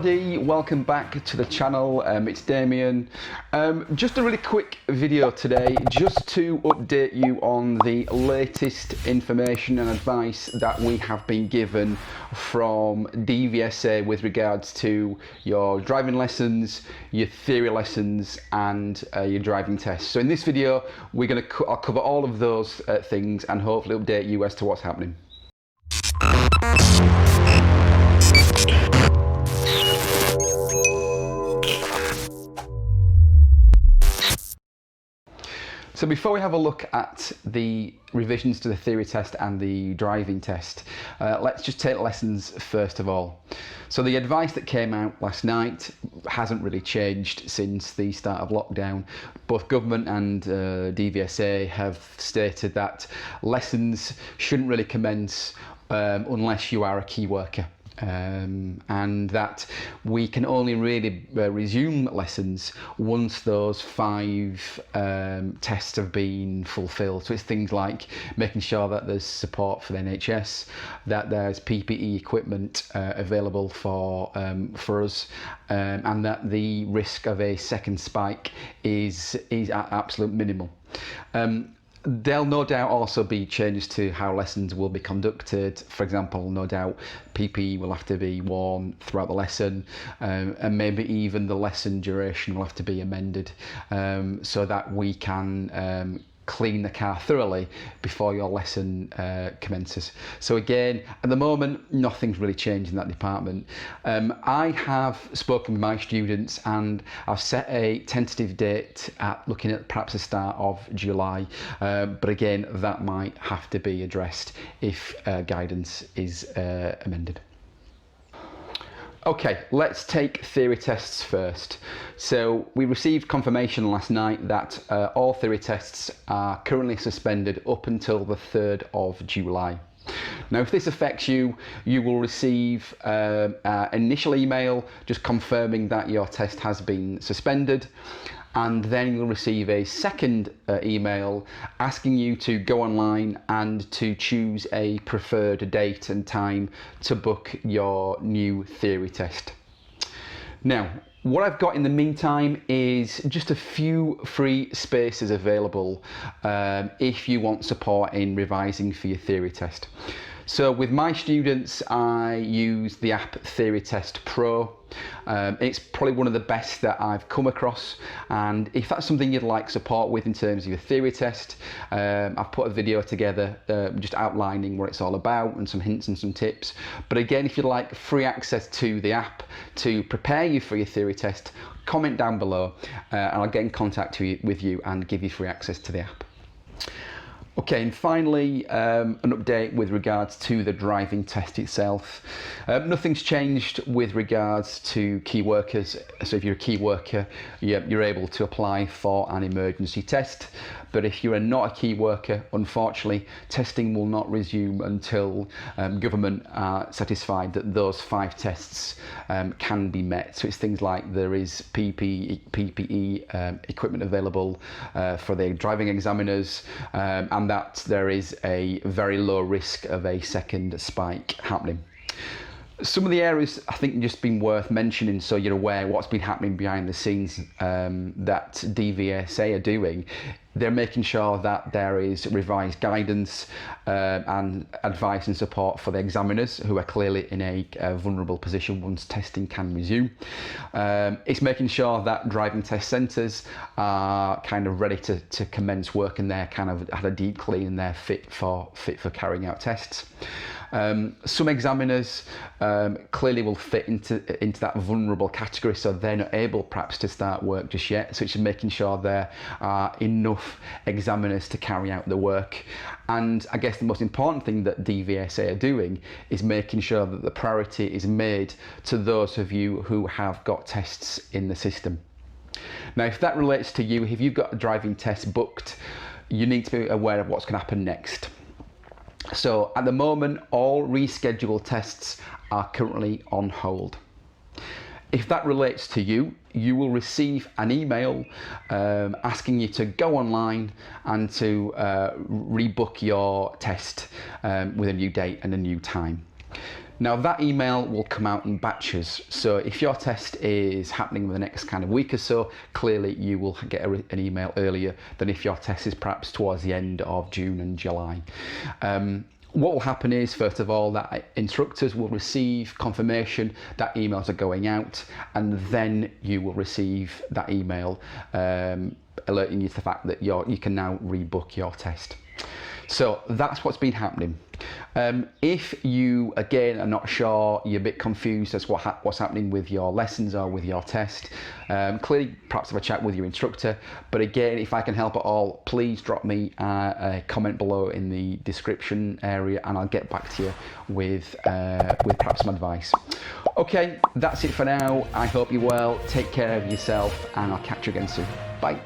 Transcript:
everybody, welcome back to the channel. It's Damien. Just a really quick video today just to update you on the latest information and advice that we have been given from DVSA with regards to your driving lessons, your theory lessons and your driving tests. So in this video I'll cover all of those things and hopefully update you as to what's happening. So before we have a look at the revisions to the theory test and the driving test, let's just take lessons first of all. So the advice that came out last night hasn't really changed since the start of lockdown. Both government and DVSA have stated that lessons shouldn't really commence unless you are a key worker. And that we can only really resume lessons once those 5 tests have been fulfilled. So it's things like making sure that there's support for the NHS, that there's PPE equipment available for us, and that the risk of a second spike is at absolute minimal. There'll no doubt also be changes to how lessons will be conducted. For example, no doubt PPE will have to be worn throughout the lesson, and maybe even the lesson duration will have to be amended so that we can clean the car thoroughly before your lesson commences. So again, at the moment, nothing's really changed in that department. I have spoken with my students and I've set a tentative date at looking at perhaps the start of July, but again, that might have to be addressed if guidance is amended. Okay, let's take theory tests first. So we received confirmation last night that all theory tests are currently suspended up until the 3rd of July. Now, if this affects you, you will receive an initial email just confirming that your test has been suspended, and then you'll receive a second email asking you to go online and to choose a preferred date and time to book your new theory test. Now, what I've got in the meantime is just a few free spaces available if you want support in revising for your theory test. So with my students, I use the app Theory Test Pro. It's probably one of the best that I've come across, and if that's something you'd like support with in terms of your theory test, I've put a video together just outlining what it's all about and some hints and some tips. But again, if you'd like free access to the app to prepare you for your theory test, comment down below and I'll get in contact with you and give you free access to the app. Okay, and finally, an update with regards to the driving test itself. Nothing's changed with regards to key workers. So if you're a key worker, you're able to apply for an emergency test. But if you are not a key worker, unfortunately, testing will not resume until government are satisfied that those 5 tests can be met. So it's things like there is PPE equipment available for the driving examiners, and that there is a very low risk of a second spike happening. Some of the areas I think just been worth mentioning so you're aware what's been happening behind the scenes that DVSA are doing. They're making sure that there is revised guidance and advice and support for the examiners who are clearly in a vulnerable position once testing can resume. It's making sure that driving test centres are kind of ready to commence work and they're kind of had a deep clean and they're fit for carrying out tests. Some examiners clearly will fit into that vulnerable category, so they're not able perhaps to start work just yet. So it's making sure there are enough examiners to carry out the work. And I guess the most important thing that DVSA are doing is making sure that the priority is made to those of you who have got tests in the system. Now, if that relates to you, if you've got a driving test booked, you need to be aware of what's going to happen next. So at the moment, all rescheduled tests are currently on hold. If that relates to you, you will receive an email asking you to go online and to rebook your test with a new date and a new time. Now that email will come out in batches, so if your test is happening in the next kind of week or so, clearly you will get an email earlier than if your test is perhaps towards the end of June and July. What will happen is, first of all, that instructors will receive confirmation that emails are going out, and then you will receive that email alerting you to the fact that you can now rebook your test. So that's what's been happening. If you, again, are not sure, you're a bit confused as to what's happening with your lessons or with your test, clearly perhaps have a chat with your instructor. But again, if I can help at all, please drop me a comment below in the description area, and I'll get back to you with perhaps some advice. Okay, that's it for now. I hope you're well. Take care of yourself, and I'll catch you again soon. Bye.